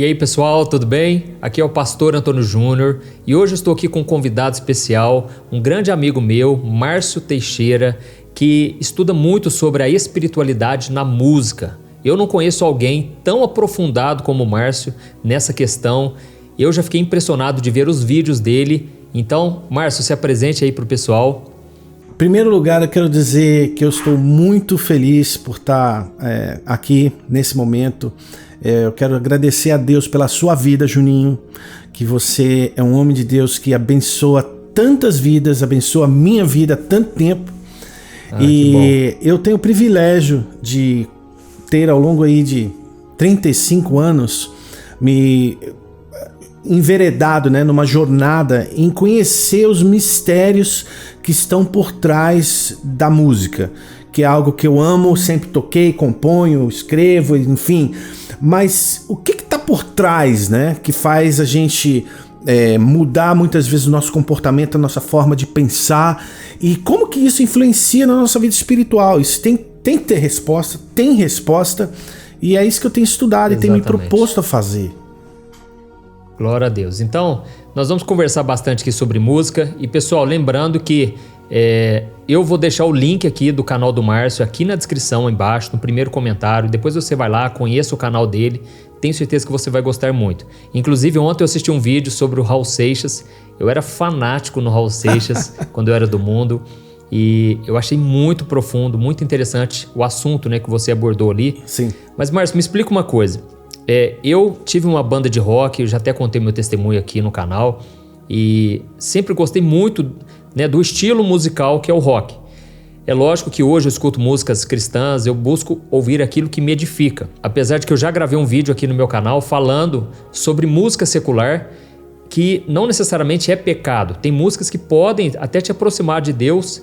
E aí pessoal, tudo bem? Aqui é o pastor Antônio Júnior e hoje eu estou aqui com um convidado especial, um grande amigo meu, Márcio Teixeira, que estuda muito sobre a espiritualidade na música. Eu não conheço alguém tão aprofundado como o Márcio nessa questão. Eu já fiquei impressionado de ver os vídeos dele. Então, Márcio, se apresente aí para o pessoal. Em primeiro lugar, eu quero dizer que eu estou muito feliz por estar aqui nesse momento. Eu quero agradecer a Deus pela sua vida, Juninho, que você é um homem de Deus que abençoa tantas vidas, abençoa a minha vida há tanto tempo. E eu tenho o privilégio de ter ao longo aí de 35 anos me enveredado, numa jornada em conhecer os mistérios que estão por trás da música, que é algo que eu amo, sempre toquei, componho, escrevo, enfim. Mas o que está por trás, que faz a gente mudar muitas vezes o nosso comportamento, a nossa forma de pensar, e como que isso influencia na nossa vida espiritual? Isso tem que ter resposta, tem resposta, e é isso que eu tenho estudado. Exatamente. E tenho me proposto a fazer. Glória a Deus. Então, nós vamos conversar bastante aqui sobre música, e pessoal, lembrando que eu vou deixar o link aqui do canal do Márcio aqui na descrição embaixo, no primeiro comentário. Depois você vai lá, conheça o canal dele. Tenho certeza que você vai gostar muito. Inclusive, ontem eu assisti um vídeo sobre o Raul Seixas. Eu era fanático no Raul Seixas quando eu era do mundo. E eu achei muito profundo, muito interessante o assunto que você abordou ali. Sim. Mas, Márcio, me explica uma coisa. Eu tive uma banda de rock, eu já até contei meu testemunho aqui no canal. E sempre gostei muito do estilo musical que é o rock. É lógico que hoje eu escuto músicas cristãs, eu busco ouvir aquilo que me edifica. Apesar de que eu já gravei um vídeo aqui no meu canal falando sobre música secular, que não necessariamente é pecado. Tem músicas que podem até te aproximar de Deus,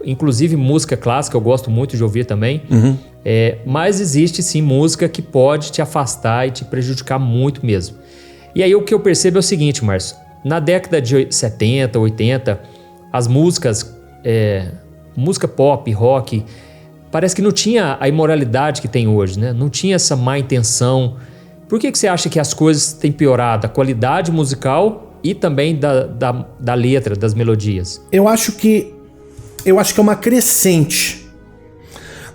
inclusive música clássica, eu gosto muito de ouvir também. Uhum. Mas existe sim música que pode te afastar e te prejudicar muito mesmo. E aí o que eu percebo é o seguinte, Márcio. Na década de 70, 80, as músicas, música pop, rock, parece que não tinha a imoralidade que tem hoje, Não tinha essa má intenção. Por que você acha que as coisas têm piorado? A qualidade musical e também da letra, das melodias? Eu acho que é uma crescente.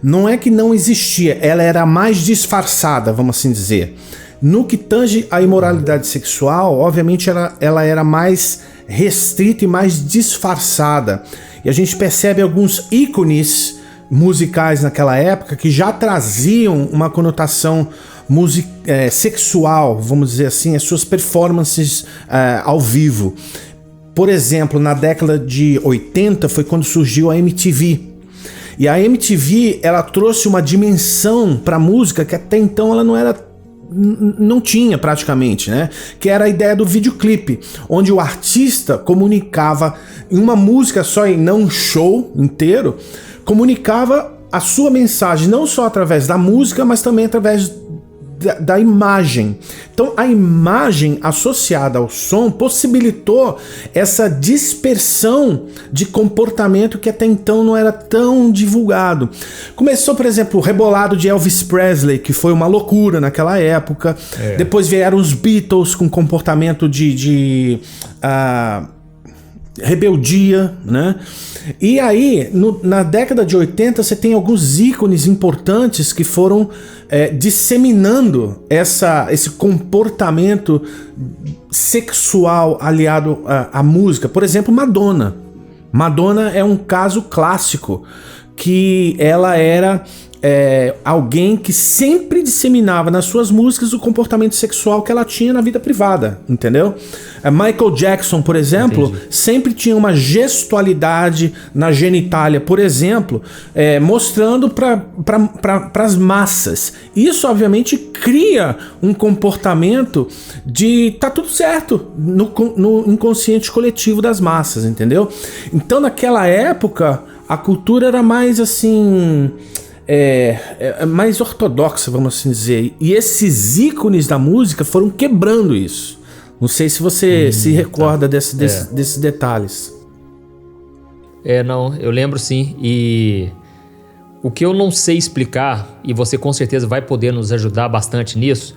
Não é que não existia, ela era mais disfarçada, vamos assim dizer. No que tange a imoralidade sexual, obviamente ela era mais restrita e mais disfarçada. E a gente percebe alguns ícones musicais naquela época que já traziam uma conotação sexual, vamos dizer assim, as suas performances ao vivo. Por exemplo, na década de 80 foi quando surgiu a MTV. E a MTV, ela trouxe uma dimensão para a música que até então ela não tinha praticamente, que era a ideia do videoclipe, onde o artista comunicava em uma música só e não um show inteiro, comunicava a sua mensagem não só através da música, mas também através da imagem. Então a imagem associada ao som possibilitou essa dispersão de comportamento que até então não era tão divulgado. Começou, por exemplo, o rebolado de Elvis Presley, que foi uma loucura naquela época. Depois vieram os Beatles com comportamento de rebeldia, E aí, na década de 80, você tem alguns ícones importantes que foram disseminando esse comportamento sexual aliado à música. Por exemplo, Madonna. Madonna é um caso clássico, que ela era alguém que sempre disseminava nas suas músicas o comportamento sexual que ela tinha na vida privada, entendeu? Michael Jackson, por exemplo, sempre tinha uma gestualidade na genitália, por exemplo, mostrando para as massas. Isso, obviamente, cria um comportamento de tá tudo certo no inconsciente coletivo das massas, entendeu? Então, naquela época, a cultura era mais assim... mais ortodoxa, vamos assim dizer. E esses ícones da música foram quebrando isso. Não sei se você se recorda desses detalhes. Não, eu lembro sim. E o que eu não sei explicar, e você com certeza vai poder nos ajudar bastante nisso,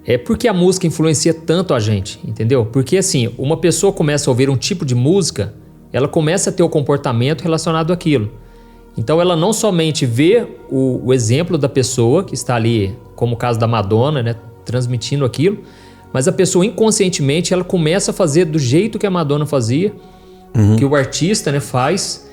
É porque a música influencia tanto a gente, entendeu? Porque assim, uma pessoa começa a ouvir um tipo de música, ela começa a ter o comportamento relacionado àquilo. Então ela não somente vê o exemplo da pessoa que está ali, como o caso da Madonna, né, transmitindo aquilo, mas a pessoa inconscientemente ela começa a fazer do jeito que a Madonna fazia, que o artista, né, faz.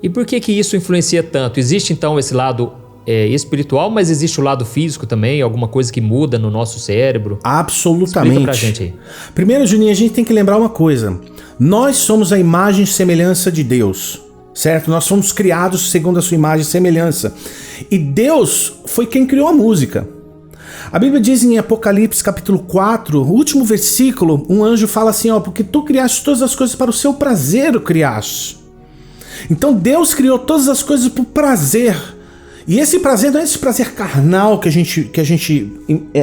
E por que que isso influencia tanto? Existe então esse lado espiritual, mas existe o lado físico também, alguma coisa que muda no nosso cérebro? Absolutamente. Explica pra gente aí. Primeiro, Juninho, a gente tem que lembrar uma coisa. Nós somos a imagem e semelhança de Deus, certo? Nós fomos criados segundo a sua imagem e semelhança. E Deus foi quem criou a música. A Bíblia diz em Apocalipse capítulo 4, o último versículo, um anjo fala assim, ó, porque tu criaste todas as coisas para o seu prazer, o criaste. Então Deus criou todas as coisas por prazer. E esse prazer não é esse prazer carnal que a gente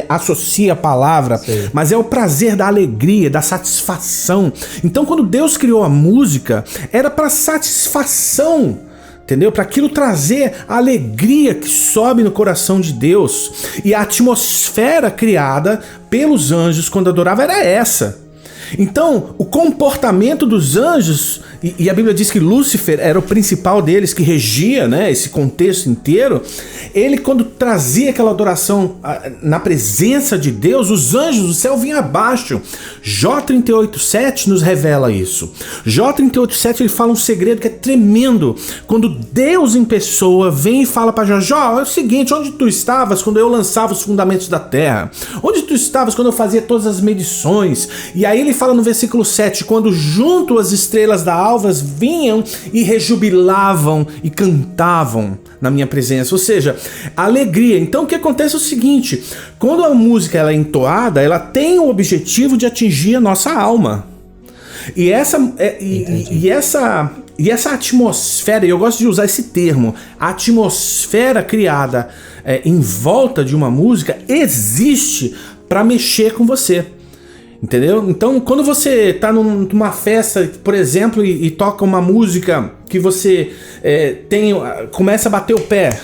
associa a palavra, Sim. mas é o prazer da alegria, da satisfação. Então quando Deus criou a música, era para satisfação, entendeu? Para aquilo trazer a alegria que sobe no coração de Deus. E a atmosfera criada pelos anjos quando adorava era essa. Então, o comportamento dos anjos, e a Bíblia diz que Lúcifer era o principal deles, que regia, né, esse contexto inteiro, ele quando trazia aquela adoração na presença de Deus, os anjos do céu vinham abaixo. Jó 38:7 nos revela isso. Jó 38:7 ele fala um segredo que é tremendo. Quando Deus em pessoa vem e fala para Jó, Jó, é o seguinte, onde tu estavas quando eu lançava os fundamentos da terra? Onde tu estavas quando eu fazia todas as medições? E aí ele fala no versículo 7, quando junto as estrelas da alvas vinham e rejubilavam e cantavam na minha presença, ou seja, alegria. Então o que acontece é o seguinte, quando a música ela é entoada, ela tem o objetivo de atingir a nossa alma. E essa atmosfera, e eu gosto de usar esse termo, a atmosfera criada em volta de uma música existe para mexer com você. Entendeu? Então, quando você tá numa festa, por exemplo, e toca uma música que você começa a bater o pé.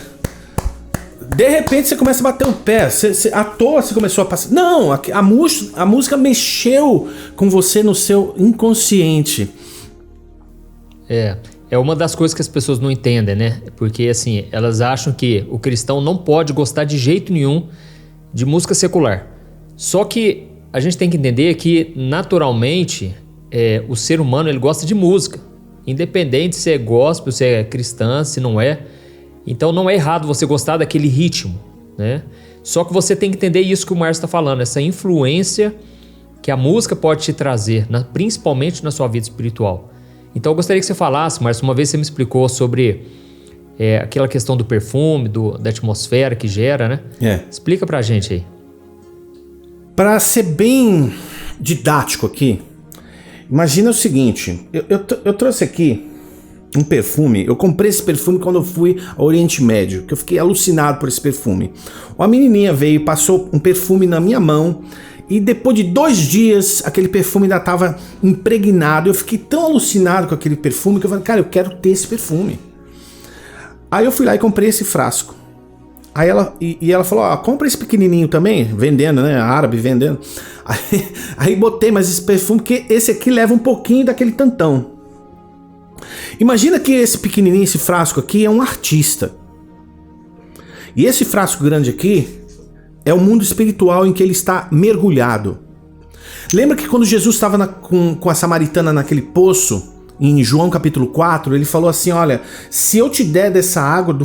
De repente você começa a bater o pé, à toa você começou a passar. Não, a música mexeu com você no seu inconsciente. É uma das coisas que as pessoas não entendem, né? Porque assim, elas acham que o cristão não pode gostar de jeito nenhum de música secular. Só que a gente tem que entender que, naturalmente, o ser humano ele gosta de música. Independente se é gospel, se é cristã, se não é. Então não é errado você gostar daquele ritmo, né? Só que você tem que entender isso que o Márcio está falando, essa influência que a música pode te trazer, principalmente na sua vida espiritual. Então eu gostaria que você falasse, Márcio, uma vez você me explicou sobre aquela questão do perfume, da atmosfera que gera, né? Explica pra gente aí. Para ser bem didático aqui, imagina o seguinte, eu trouxe aqui um perfume, eu comprei esse perfume quando eu fui ao Oriente Médio, que eu fiquei alucinado por esse perfume. Uma menininha veio e passou um perfume na minha mão, e depois de 2 dias, aquele perfume ainda estava impregnado, eu fiquei tão alucinado com aquele perfume, que eu falei, cara, eu quero ter esse perfume. Aí eu fui lá e comprei esse frasco. Aí ela falou, ó, compra esse pequenininho também, vendendo, né, árabe vendendo. Aí botei mais esse perfume, porque esse aqui leva um pouquinho daquele tantão. Imagina que esse pequenininho, esse frasco aqui é um artista. E esse frasco grande aqui é o mundo espiritual em que ele está mergulhado. Lembra que quando Jesus estava com a samaritana naquele poço, em João capítulo 4, ele falou assim, olha, se eu te der dessa água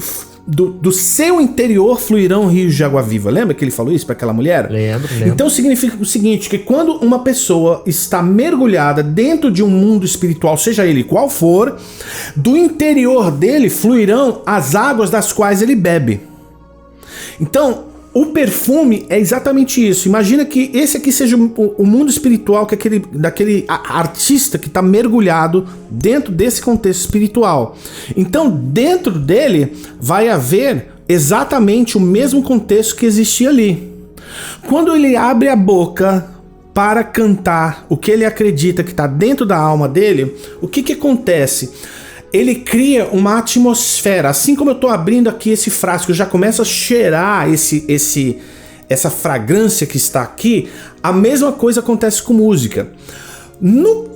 do seu interior fluirão rios de água viva. Lembra que ele falou isso para aquela mulher? Lembro. Então significa o seguinte, que quando uma pessoa está mergulhada dentro de um mundo espiritual, seja ele qual for, do interior dele fluirão as águas das quais ele bebe. Então, o perfume é exatamente isso. Imagina que esse aqui seja o mundo espiritual que daquele artista que está mergulhado dentro desse contexto espiritual. Então, dentro dele vai haver exatamente o mesmo contexto que existia ali. Quando ele abre a boca para cantar o que ele acredita que está dentro da alma dele, o que acontece? Ele cria uma atmosfera, assim como eu estou abrindo aqui esse frasco, eu já começo a cheirar essa fragrância que está aqui, a mesma coisa acontece com música.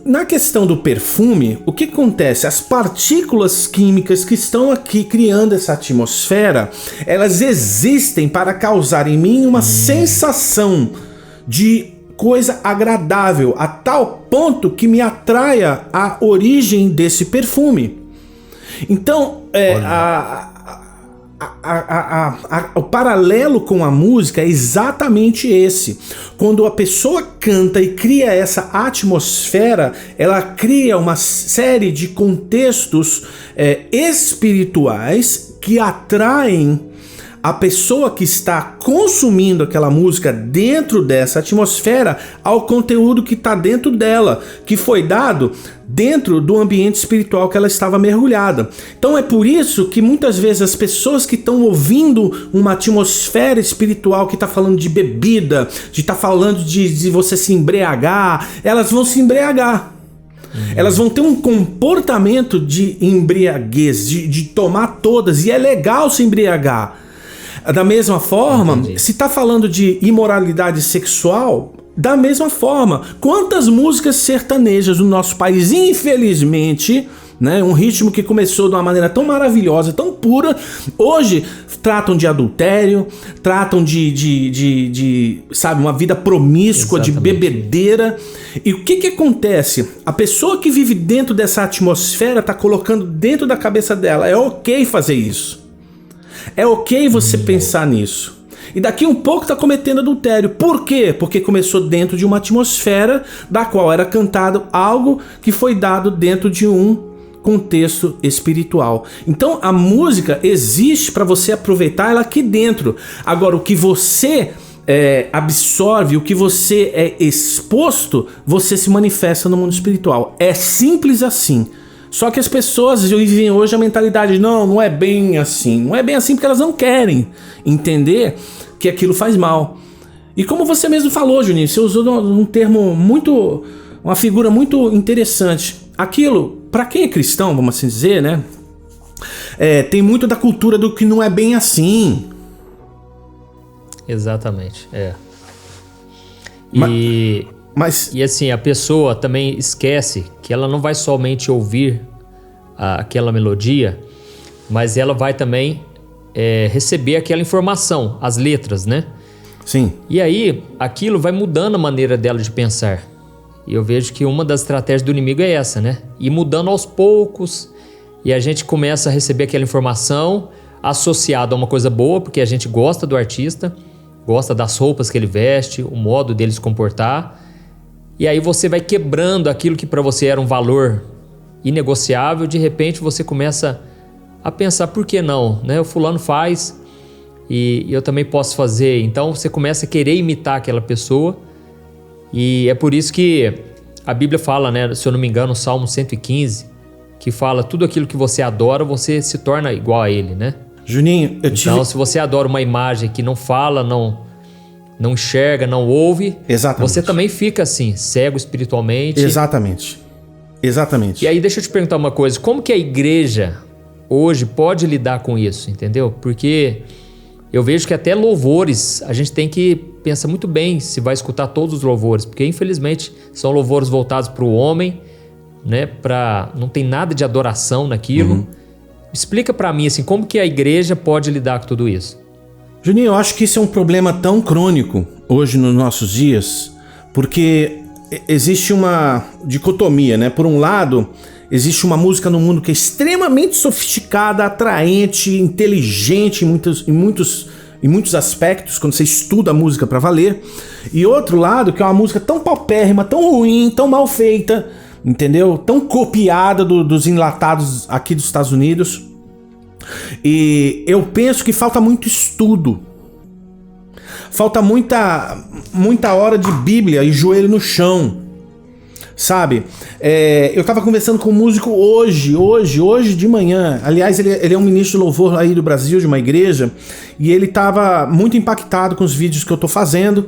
Na questão do perfume, o que acontece? As partículas químicas que estão aqui criando essa atmosfera, elas existem para causar em mim uma sensação de coisa agradável, a tal ponto que me atraia a origem desse perfume. Então, o paralelo com a música é exatamente esse. Quando a pessoa canta e cria essa atmosfera, ela cria uma série de contextos espirituais que atraem a pessoa que está consumindo aquela música dentro dessa atmosfera ao conteúdo que está dentro dela, que foi dado dentro do ambiente espiritual que ela estava mergulhada. Então é por isso que muitas vezes as pessoas que estão ouvindo uma atmosfera espiritual que está falando de bebida, de estar falando de você se embriagar, elas vão se embriagar. Elas vão ter um comportamento de embriaguez, de tomar todas, e é legal se embriagar. Da mesma forma, se está falando de imoralidade sexual, da mesma forma, quantas músicas sertanejas no nosso país, infelizmente, né, um ritmo que começou de uma maneira tão maravilhosa, tão pura, hoje tratam de adultério, tratam de sabe, uma vida promíscua, de bebedeira. E o que acontece? A pessoa que vive dentro dessa atmosfera está colocando dentro da cabeça dela, é ok fazer isso. É ok você pensar nisso. E daqui um pouco está cometendo adultério. Por quê? Porque começou dentro de uma atmosfera da qual era cantado algo que foi dado dentro de um contexto espiritual. Então a música existe para você aproveitar ela aqui dentro. Agora, o que você absorve, o que você é exposto, você se manifesta no mundo espiritual. É simples assim. Só que as pessoas vivem hoje a mentalidade, não é bem assim. Não é bem assim porque elas não querem entender que aquilo faz mal. E como você mesmo falou, Juninho, você usou um termo muito, uma figura muito interessante. Aquilo, para quem é cristão, vamos assim dizer, né? Tem muito da cultura do que não é bem assim. Exatamente, Mas E assim, a pessoa também esquece que ela não vai somente ouvir aquela melodia, mas ela vai também receber aquela informação, as letras, né? Sim. E aí, aquilo vai mudando a maneira dela de pensar. E eu vejo que uma das estratégias do inimigo é essa, né? Ir mudando aos poucos, e a gente começa a receber aquela informação associada a uma coisa boa, porque a gente gosta do artista, gosta das roupas que ele veste, o modo dele se comportar. E aí você vai quebrando aquilo que para você era um valor inegociável, de repente você começa a pensar, por que não? Né? O fulano faz e eu também posso fazer. Então você começa a querer imitar aquela pessoa, e é por isso que a Bíblia fala, né, se eu não me engano, o Salmo 115, que fala tudo aquilo que você adora, você se torna igual a ele, né? Juninho, Então se você adora uma imagem que não fala, não enxerga, não ouve, exatamente, você também fica assim, cego espiritualmente. Exatamente. E aí deixa eu te perguntar uma coisa, como que a igreja hoje pode lidar com isso, entendeu? Porque eu vejo que até louvores, a gente tem que pensar muito bem se vai escutar todos os louvores, porque infelizmente são louvores voltados para o homem, né? Não tem nada de adoração naquilo. Explica para mim assim, como que a igreja pode lidar com tudo isso? Juninho, eu acho que isso é um problema tão crônico hoje nos nossos dias, porque existe uma dicotomia, né? Por um lado, existe uma música no mundo que é extremamente sofisticada, atraente, inteligente em muitos aspectos, quando você estuda a música para valer. E outro lado, que é uma música tão paupérrima, tão ruim, tão mal feita, entendeu? Tão copiada dos enlatados aqui dos Estados Unidos. E eu penso que falta muito estudo. Falta muita hora de Bíblia e joelho no chão sabe? Eu tava conversando com um músico hoje de manhã. Aliás, ele é um ministro de louvor aí do Brasil, de uma igreja, e ele tava muito impactado com os vídeos que eu tô fazendo.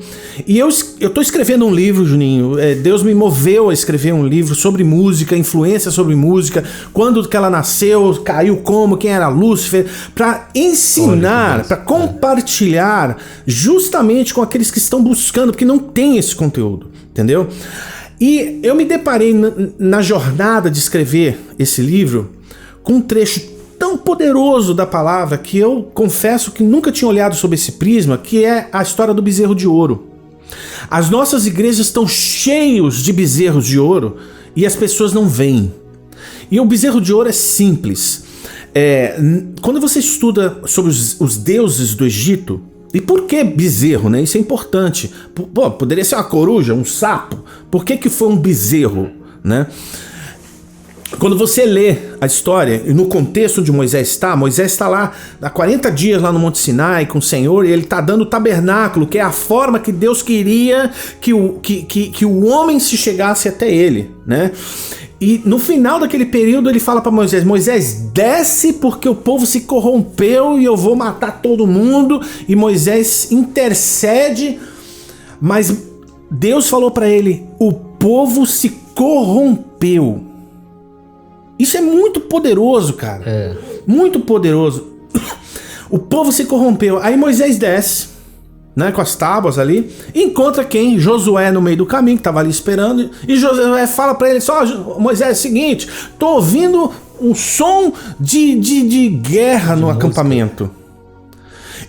E eu tô escrevendo um livro, Juninho. Deus me moveu a escrever um livro sobre música, influência sobre música, quando que ela nasceu, caiu como, quem era Lúcifer, pra ensinar, pra compartilhar justamente com aqueles que estão buscando, porque não tem esse conteúdo, entendeu? E eu me deparei na jornada de escrever esse livro com um trecho tão poderoso da palavra que eu confesso que nunca tinha olhado sob esse prisma, que é a história do bezerro de ouro. As nossas igrejas estão cheios de bezerros de ouro e as pessoas não veem. E o bezerro de ouro é simples. Quando você estuda sobre os deuses do Egito, e por que bezerro, né? Isso é importante. Pô, poderia ser uma coruja, um sapo. Por que foi um bezerro, né? Quando você lê a história, e no contexto onde Moisés está lá há 40 dias lá no Monte Sinai com o Senhor, e ele está dando o tabernáculo, que é a forma que Deus queria que o homem se chegasse até ele, né? E no final daquele período ele fala para Moisés, desce porque o povo se corrompeu e eu vou matar todo mundo. E Moisés intercede, mas Deus falou para ele, o povo se corrompeu. Isso é muito poderoso, cara. Muito poderoso. O povo se corrompeu. Aí Moisés desce, né, com as tábuas ali, e encontra quem? Josué no meio do caminho, que estava ali esperando, e Josué fala para ele, Moisés, é o seguinte, tô ouvindo um som de guerra no acampamento.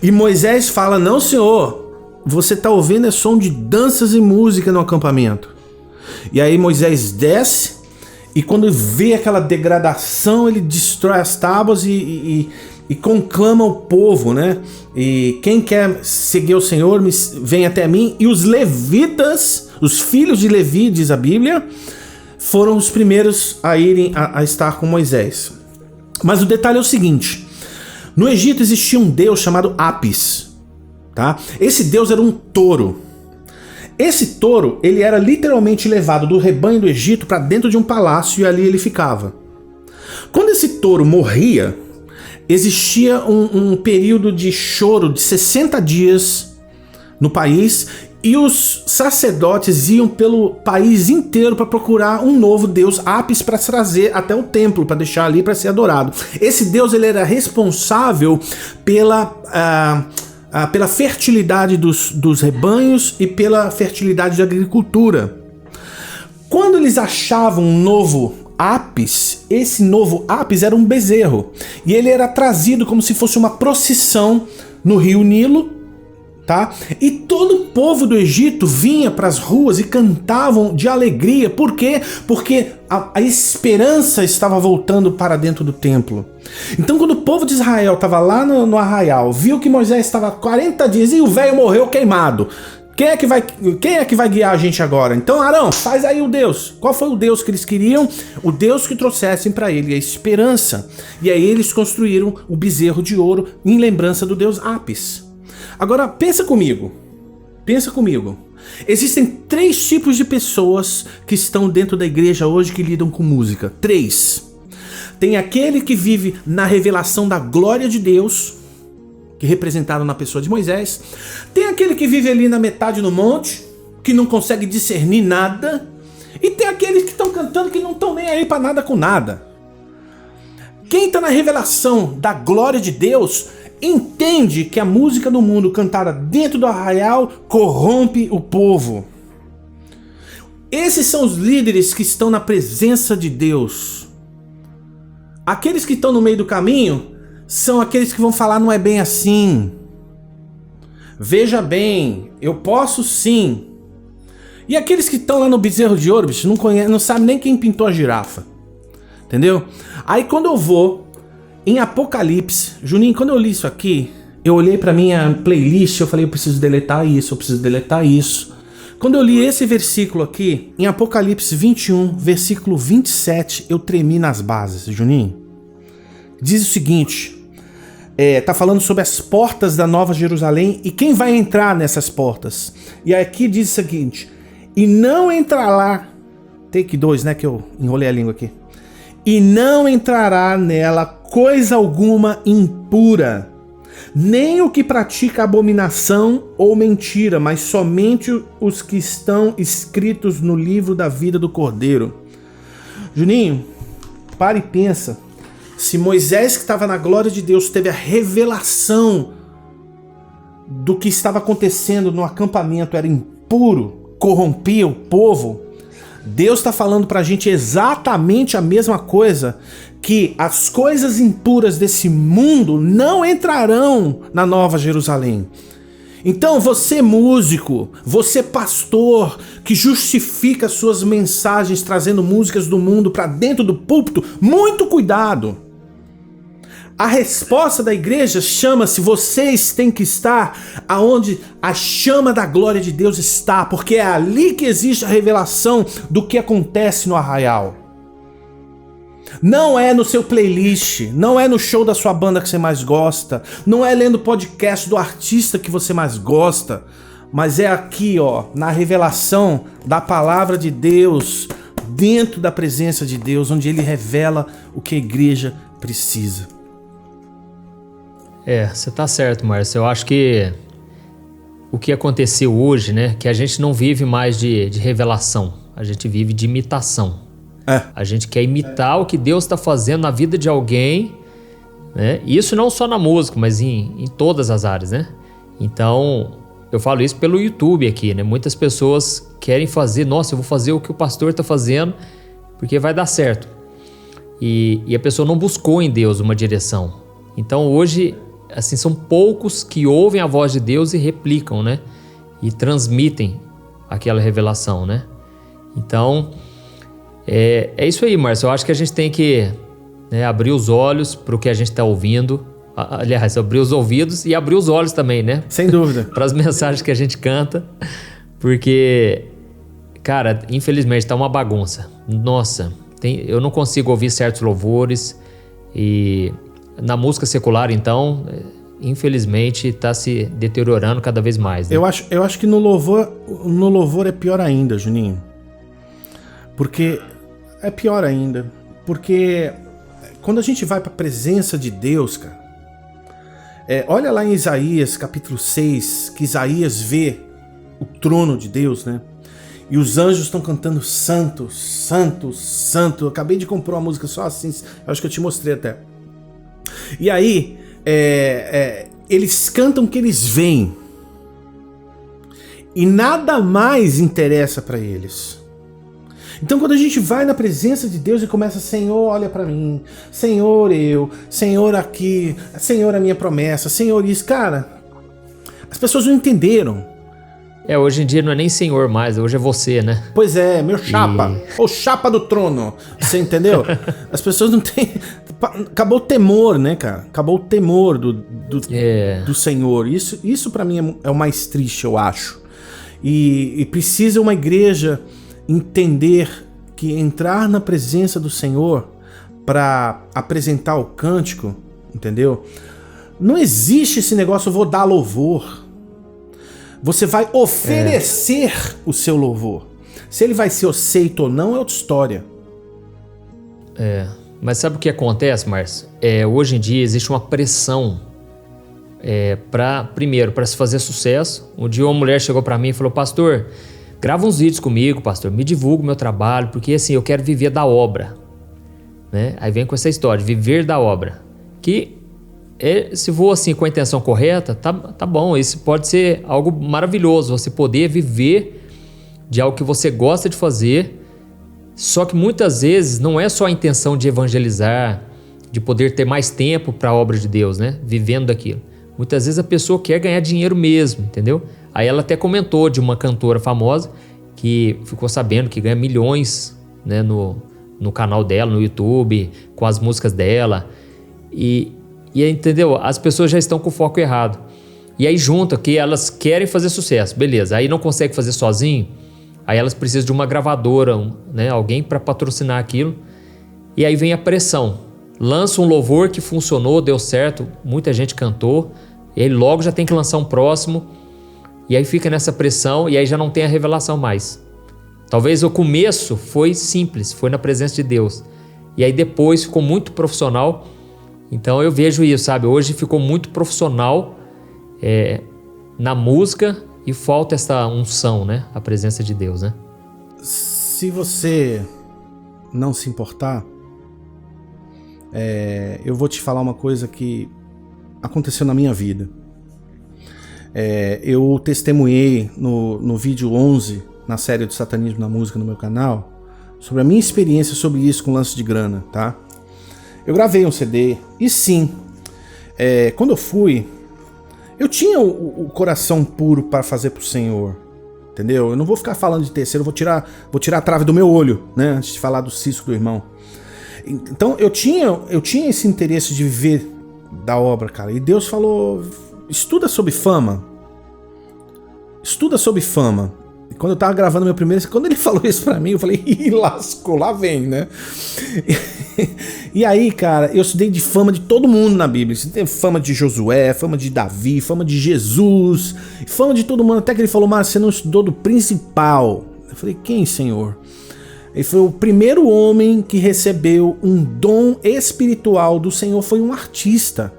E Moisés fala, não senhor, você tá ouvindo é som de danças e música no acampamento. E aí Moisés desce, e quando vê aquela degradação, ele destrói as tábuas e conclama o povo, né? E quem quer seguir o Senhor, vem até mim. E os levitas, os filhos de Levi, diz a Bíblia, foram os primeiros a irem a estar com Moisés. Mas o detalhe é o seguinte, no Egito existia um deus chamado Apis, tá? Esse deus era um touro. Esse touro, ele era literalmente levado do rebanho do Egito para dentro de um palácio e ali ele ficava. Quando esse touro morria, existia um período de choro de 60 dias no país e os sacerdotes iam pelo país inteiro para procurar um novo deus Apis para trazer até o templo, para deixar ali para ser adorado. Esse deus ele era responsável pela fertilidade dos rebanhos e pela fertilidade da agricultura. Quando eles achavam um novo Apis, esse novo Apis era um bezerro, e ele era trazido como se fosse uma procissão no rio Nilo, tá? E todo o povo do Egito vinha para as ruas e cantavam de alegria. Por quê? Porque a esperança estava voltando para dentro do templo. Então quando o povo de Israel estava lá no arraial, viu que Moisés estava 40 dias e o velho morreu queimado, quem é que vai guiar a gente agora? Então Arão, faz aí o Deus. Qual foi o Deus que eles queriam? O Deus que trouxessem para ele a esperança. E aí eles construíram o bezerro de ouro em lembrança do Deus Apis. Agora pensa comigo. Existem 3 tipos de pessoas que estão dentro da igreja hoje que lidam com música. 3. Tem aquele que vive na revelação da glória de Deus, que é representado na pessoa de Moisés. Tem aquele que vive ali na metade do monte, que não consegue discernir nada. E tem aqueles que estão cantando que não estão nem aí para nada com nada. Quem está na revelação da glória de Deus entende que a música do mundo cantada dentro do arraial corrompe o povo. Esses são os líderes que estão na presença de Deus. Aqueles que estão no meio do caminho são aqueles que vão falar não é bem assim. Veja bem, eu posso sim. E aqueles que estão lá no bezerro de ouro, bicho, não sabe nem quem pintou a girafa. Entendeu? Aí quando eu vou em Apocalipse, Juninho, quando eu li isso aqui, eu olhei pra minha playlist, eu falei, eu preciso deletar isso. Quando eu li esse versículo aqui, em Apocalipse 21, versículo 27, eu tremi nas bases, Juninho. Diz o seguinte, tá falando sobre as portas da Nova Jerusalém e quem vai entrar nessas portas. E aqui diz o seguinte, e não entrará take 2, né, que eu enrolei a língua aqui. E não entrará nela coisa alguma impura, nem o que pratica abominação ou mentira, mas somente os que estão escritos no livro da vida do Cordeiro. Juninho, para e pensa. Se Moisés, que estava na glória de Deus, teve a revelação do que estava acontecendo no acampamento, era impuro, corrompia o povo, Deus está falando para a gente exatamente a mesma coisa, que as coisas impuras desse mundo não entrarão na Nova Jerusalém. Então você músico, você pastor, que justifica suas mensagens trazendo músicas do mundo para dentro do púlpito, muito cuidado. A resposta da igreja chama-se: vocês têm que estar aonde a chama da glória de Deus está, porque é ali que existe a revelação do que acontece no arraial. Não é no seu playlist, não é no show da sua banda que você mais gosta, não é lendo o podcast do artista que você mais gosta, mas é aqui, ó, na revelação da palavra de Deus, dentro da presença de Deus, onde ele revela o que a igreja precisa. Você tá certo, Márcio. Eu acho que o que aconteceu hoje, né, que a gente não vive mais de revelação, a gente vive de imitação. A gente quer imitar o que Deus está fazendo na vida de alguém, né? Isso não só na música, mas em todas as áreas, né? Então, eu falo isso pelo YouTube aqui, né? Muitas pessoas querem fazer, nossa, eu vou fazer o que o pastor está fazendo, porque vai dar certo. E a pessoa não buscou em Deus uma direção. Então, hoje, assim, são poucos que ouvem a voz de Deus e replicam, né? E transmitem aquela revelação, né? Então, é isso aí, Márcio. Eu acho que a gente tem que, né, abrir os olhos para o que a gente está ouvindo. Aliás, abrir os ouvidos e abrir os olhos também, né? Sem dúvida. Para as mensagens que a gente canta. Porque, cara, infelizmente tá uma bagunça. Nossa, eu não consigo ouvir certos louvores. E na música secular, então, infelizmente, está se deteriorando cada vez mais, né? Eu acho que no louvor é pior ainda, Juninho. Porque é pior ainda. Porque quando a gente vai para a presença de Deus, cara, olha lá em Isaías capítulo 6, que Isaías vê o trono de Deus, né? E os anjos estão cantando santo, santo, santo. Eu acabei de comprar uma música só assim, eu acho que eu te mostrei até. E aí, eles cantam que eles veem. E nada mais interessa para eles. Então quando a gente vai na presença de Deus e começa: Senhor, olha para mim, Senhor, Senhor aqui, Senhor, a minha promessa, Senhor isso, cara, as pessoas não entenderam. Hoje em dia não é nem Senhor mais, hoje é você, né? Pois é, meu chapa, o chapa do trono, você entendeu? As pessoas não têm... Acabou o temor, né, cara? Acabou o temor do Senhor. Isso para mim é o mais triste, eu acho. E precisa uma igreja entender que entrar na presença do Senhor para apresentar o cântico, entendeu? Não existe esse negócio: eu vou dar louvor. Você vai oferecer o seu louvor. Se ele vai ser aceito ou não é outra história. Mas sabe o que acontece, Márcio? Hoje em dia existe uma pressão para se fazer sucesso. Um dia uma mulher chegou para mim e falou: pastor, grava uns vídeos comigo, pastor, me divulga o meu trabalho, porque assim, eu quero viver da obra, né? Aí vem com essa história, viver da obra, que se for assim com a intenção correta, tá bom, isso pode ser algo maravilhoso, você poder viver de algo que você gosta de fazer, só que muitas vezes não é só a intenção de evangelizar, de poder ter mais tempo para a obra de Deus, né? Vivendo daquilo. Muitas vezes a pessoa quer ganhar dinheiro mesmo, entendeu? Aí ela até comentou de uma cantora famosa que ficou sabendo que ganha milhões, né, no canal dela, no YouTube, com as músicas dela. E entendeu? As pessoas já estão com o foco errado. E aí junta que elas querem fazer sucesso, beleza. Aí não consegue fazer sozinho, aí elas precisam de uma gravadora, né, alguém para patrocinar aquilo. E aí vem a pressão. Lança um louvor que funcionou, deu certo, muita gente cantou, e aí logo já tem que lançar um próximo. E aí fica nessa pressão e aí já não tem a revelação mais. Talvez o começo foi simples, foi na presença de Deus. E aí depois ficou muito profissional. Então eu vejo isso, sabe? Hoje ficou muito profissional na música e falta essa unção, né? A presença de Deus, né? Se você não se importar, eu vou te falar uma coisa que aconteceu na minha vida. Eu testemunhei no vídeo 11, na série do Satanismo na Música no meu canal, sobre a minha experiência sobre isso com lance de grana, tá? Eu gravei um CD e sim, quando eu fui, eu tinha o coração puro para fazer pro Senhor, entendeu? Eu não vou ficar falando de terceiro, vou tirar a trave do meu olho, né? Antes de falar do cisco do irmão. Então eu tinha esse interesse de viver da obra, cara. E Deus falou, estuda sobre fama. Estuda sobre fama. E quando eu tava gravando meu primeiro, quando ele falou isso pra mim, eu falei, ih, lascou, lá vem, né? E aí, cara, eu estudei de fama de todo mundo na Bíblia. Tem fama de Josué, fama de Davi, fama de Jesus, fama de todo mundo. Até que ele falou, Márcio, você não estudou do principal. Eu falei, quem, Senhor? Ele foi o primeiro homem que recebeu um dom espiritual do Senhor, foi um artista.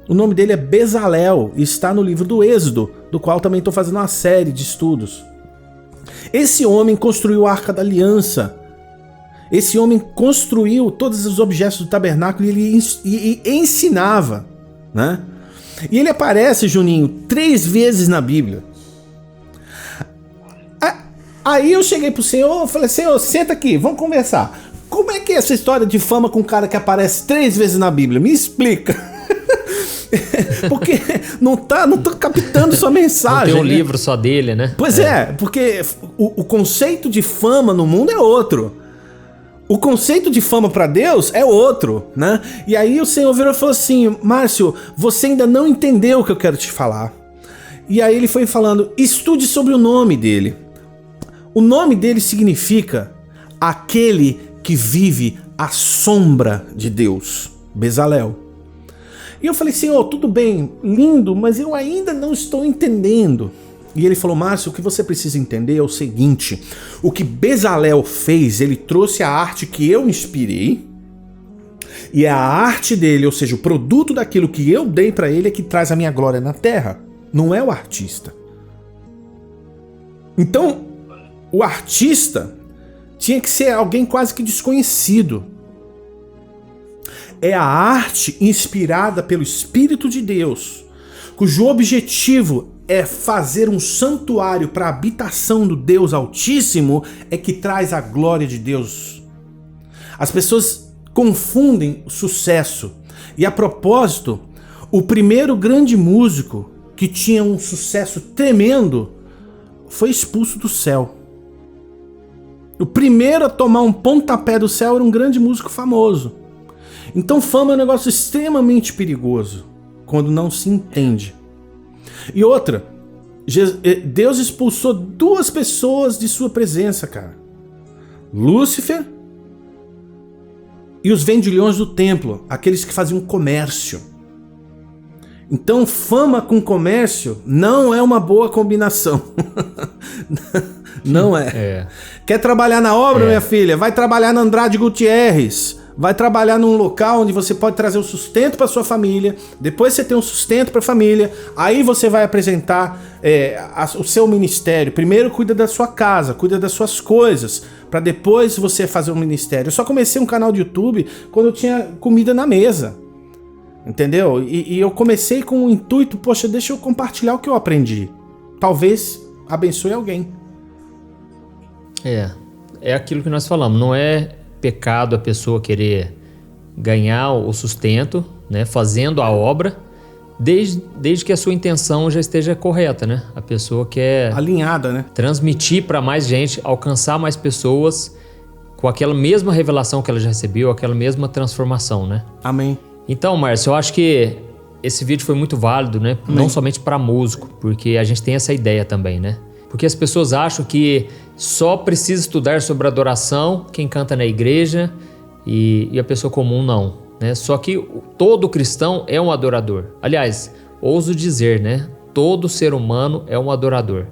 O nome dele é Bezalel e está no livro do Êxodo, do qual também estou fazendo uma série de estudos. Esse homem construiu a Arca da Aliança. Esse homem construiu todos os objetos do tabernáculo e ele ensinava, né? E ele aparece, Juninho, 3 vezes na Bíblia. Aí eu cheguei pro Senhor e falei, Senhor, senta aqui, vamos conversar. Como é que é essa história de fama com um cara que aparece 3 vezes na Bíblia? Me explica. Porque não tô captando sua mensagem. Não tem um livro só dele, né? Pois porque o conceito de fama no mundo é outro. O conceito de fama pra Deus é outro, né? E aí o Senhor virou e falou assim, Márcio, você ainda não entendeu o que eu quero te falar. E aí ele foi falando, estude sobre o nome dele. O nome dele significa aquele que vive à sombra de Deus, Bezalel. E eu falei, Senhor, tudo bem, lindo, mas eu ainda não estou entendendo. E ele falou, Márcio, o que você precisa entender é o seguinte, o que Bezalel fez, ele trouxe a arte que eu inspirei, e a arte dele, ou seja, o produto daquilo que eu dei pra ele é que traz a minha glória na terra, não é o artista. Então, o artista tinha que ser alguém quase que desconhecido. É a arte inspirada pelo Espírito de Deus, cujo objetivo é fazer um santuário para a habitação do Deus Altíssimo, é que traz a glória de Deus. As pessoas confundem o sucesso. E a propósito, o primeiro grande músico que tinha um sucesso tremendo foi expulso do céu. O primeiro a tomar um pontapé do céu era um grande músico famoso. Então fama é um negócio extremamente perigoso quando não se entende. E outra, Deus expulsou 2 pessoas de sua presença, cara. Lúcifer e os vendilhões do templo, aqueles que faziam comércio. Então fama com comércio não é uma boa combinação. Não é. Quer trabalhar na obra, minha filha? Vai trabalhar na Andrade Gutierrez. Vai trabalhar num local onde você pode trazer o sustento para sua família. Depois você tem um sustento para a família. Aí você vai apresentar o seu ministério. Primeiro cuida da sua casa, cuida das suas coisas, para depois você fazer um ministério. Eu só comecei um canal de YouTube quando eu tinha comida na mesa. Entendeu? E eu comecei com o intuito, poxa, deixa eu compartilhar o que eu aprendi. Talvez abençoe alguém. É aquilo que nós falamos, não é pecado a pessoa querer ganhar o sustento, né, fazendo a obra, desde que a sua intenção já esteja correta, né? A pessoa quer alinhada, né? Transmitir para mais gente, alcançar mais pessoas com aquela mesma revelação que ela já recebeu, aquela mesma transformação, né? Amém. Então, Márcio, eu acho que esse vídeo foi muito válido, né? Amém. Não somente para músico, porque a gente tem essa ideia também, né? Porque as pessoas acham que só precisa estudar sobre adoração quem canta na igreja e a pessoa comum não, né? Só que todo cristão é um adorador. Aliás, ouso dizer, né? Todo ser humano é um adorador.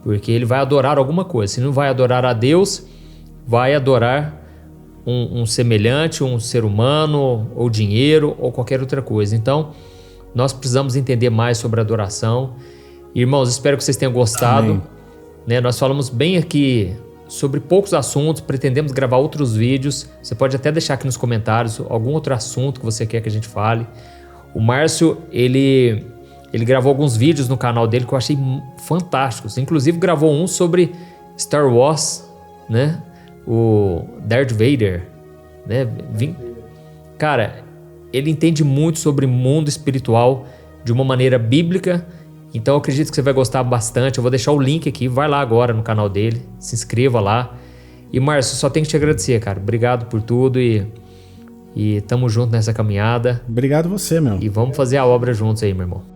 Porque ele vai adorar alguma coisa. Se não vai adorar a Deus, vai adorar um semelhante, um ser humano, ou dinheiro, ou qualquer outra coisa. Então, nós precisamos entender mais sobre a adoração. Irmãos, espero que vocês tenham gostado. Né, nós falamos bem aqui sobre poucos assuntos, pretendemos gravar outros vídeos. Você pode até deixar aqui nos comentários algum outro assunto que você quer que a gente fale. O Márcio, ele gravou alguns vídeos no canal dele que eu achei fantásticos. Inclusive gravou um sobre Star Wars, né? O Darth Vader, né? Cara, ele entende muito sobre mundo espiritual de uma maneira bíblica. Então eu acredito que você vai gostar bastante. Eu vou deixar o link aqui, vai lá agora no canal dele, se inscreva lá. E Márcio, só tenho que te agradecer, cara. Obrigado por tudo e tamo junto nessa caminhada. Obrigado você, meu. E vamos fazer a obra juntos aí, meu irmão.